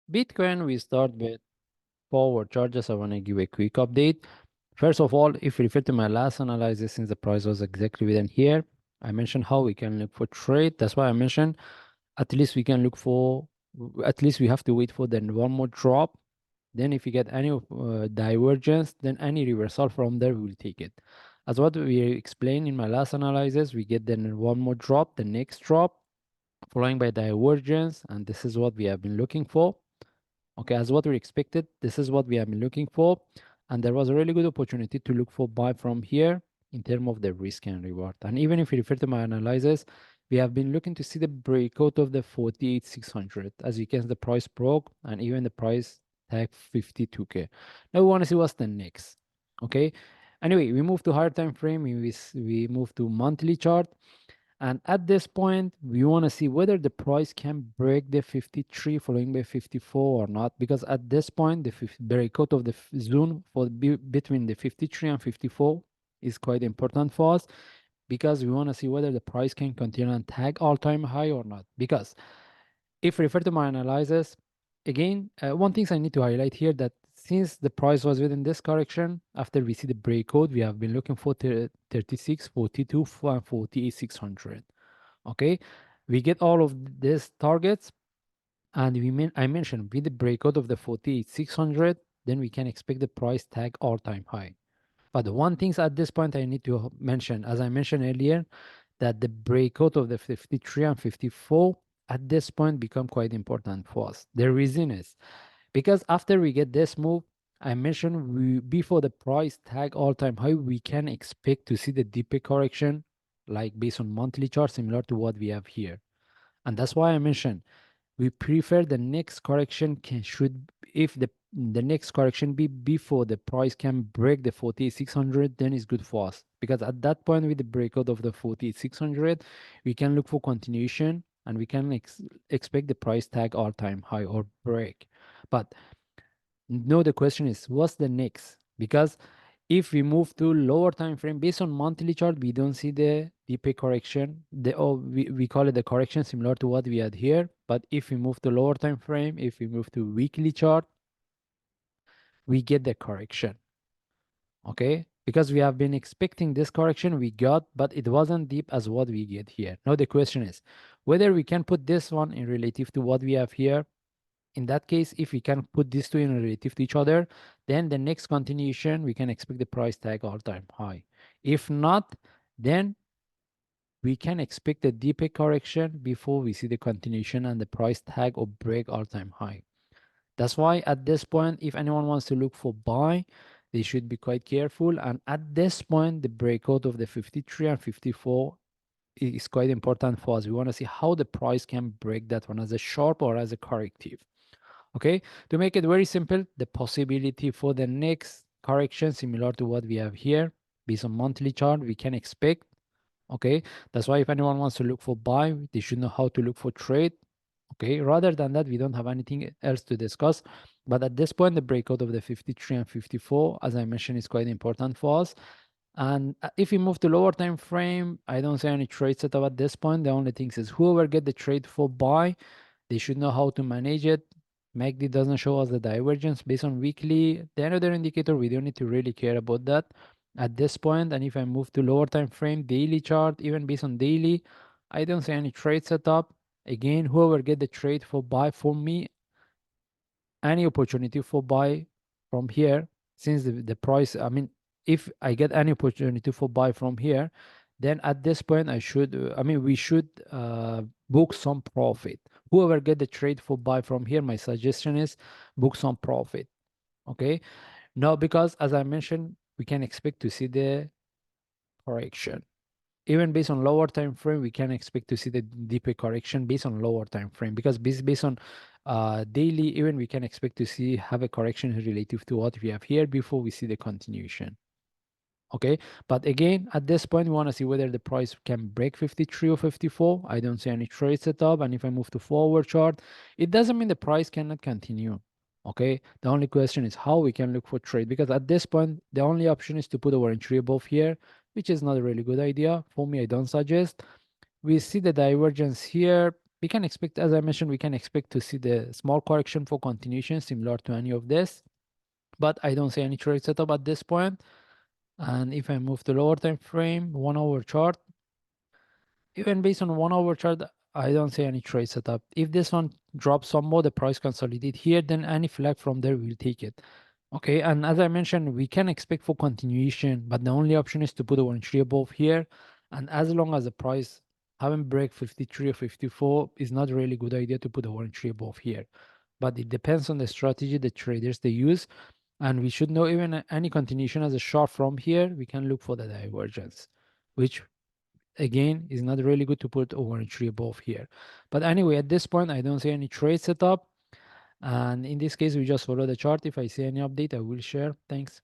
Bitcoin, we start with forward charges. I want to give a quick update. First of all, if you refer to my last analysis, since the price was exactly within here, I mentioned how we can look for trade. That's why I mentioned at least we can look for, at least we have to wait for then one more drop. Then if you get any divergence, then any reversal from there, we will take it. As what we explained in my last analysis, we get then one more drop, the next drop, following by divergence, and this is what we have been looking for. Okay, as what we expected, this is what we have been looking for. And there was a really good opportunity to look for buy from here in terms of the risk and reward. And even if you refer to my analysis, we have been looking to see the breakout of the 48,600. As you can see, the price broke and even the price tag 52K. Now we want to see what's the next. Okay. Anyway, we move to higher time frame. We move to monthly chart. And at this point, we want to see whether the price can break the 53 following by 54 or not. Because at this point, the breakout of the zone for between the 53 and 54 is quite important for us, because we want to see whether the price can continue and tag all-time high or not. Because if refer to my analysis, again, one thing I need to highlight here, that since the price was within this correction, after we see the breakout, we have been looking for 36, 42, and 48,600. Okay, we get all of these targets, and I mentioned with the breakout of the 48,600, then we can expect the price tag all-time high. But the one things at this point I need to mention, as I mentioned earlier, that the breakout of the 53 and 54 at this point become quite important for us. The reason is because after we get this move, I mentioned before the price tag all-time high, we can expect to see the deeper correction, like based on monthly chart, similar to what we have here. And that's why I mentioned we prefer the next correction should, if the next correction be before the price can break the 4600, then it's good for us, because at that point with the breakout of the 4600, we can look for continuation and we can expect the price tag all-time high or break. But no, the question is what's the next? Because if we move to lower time frame based on monthly chart, we don't see the deeper correction. We call it the correction similar to what we had here. But if we move to lower time frame, if we move to weekly chart, we get the correction. Okay, because we have been expecting this correction, we got, but it wasn't deep as what we get here. Now the question is whether we can put this one in relative to what we have here. In that case, if we can put these two in relative to each other, then the next continuation, we can expect the price tag all-time high. If not, then we can expect a deeper correction before we see the continuation and the price tag or break all-time high. That's why at this point, if anyone wants to look for buy, they should be quite careful. And at this point, the breakout of the 53 and 54 is quite important for us. We want to see how the price can break that one as a sharp or as a corrective. Okay, to make it very simple, the possibility for the next correction similar to what we have here, based on monthly chart, we can expect. Okay, that's why if anyone wants to look for buy, they should know how to look for trade. Okay, rather than that, we don't have anything else to discuss. But at this point, the breakout of the 53 and 54, as I mentioned, is quite important for us. And if we move to lower time frame, I don't see any trade setup at this point. The only thing is whoever get the trade for buy, they should know how to manage it. MACD doesn't show us the divergence based on weekly. The another indicator, we don't need to really care about that at this point. And if I move to lower time frame, daily chart, even based on daily, I don't see any trade setup. Again, whoever get the trade for buy, for me, any opportunity for buy from here, since the price, I mean, if I get any opportunity for buy from here, then at this point I should, we should book some profit. Whoever get the trade for buy from here, my suggestion is book some profit. Okay, now because as I mentioned, we can expect to see the correction. Even based on lower time frame, we can expect to see the deeper correction based on lower time frame, because based on daily, even we can expect to see have a correction relative to what we have here before we see the continuation. Okay, but again, at this point, we want to see whether the price can break 53 or 54. I don't see any trade setup. And if I move to forward chart, it doesn't mean the price cannot continue. Okay, the only question is how we can look for trade, because at this point, the only option is to put our entry above here, which is not a really good idea. For me, I don't suggest. We see the divergence here. we can expect, as I mentioned, we can expect to see the small correction for continuation similar to any of this, but I don't see any trade setup at this point. And if I move to lower time frame, 1 hour chart, even based on 1 hour chart, I don't see any trade setup. If this one drops some more, the price consolidate here, then any flag from there, we'll take it. Okay, and as I mentioned, we can expect for continuation, but the only option is to put a 1 tree above here. And as long as the price haven't break 53 or 54, it's not really good idea to put a 1 tree above here. But it depends on the strategy the traders they use. And we should know even any continuation as a short from here, we can look for the divergence, which again is not really good to put a 1 tree above here. But anyway, at this point, I don't see any trade setup. And in this case, we just follow the chart. If I see any update, I will share. Thanks.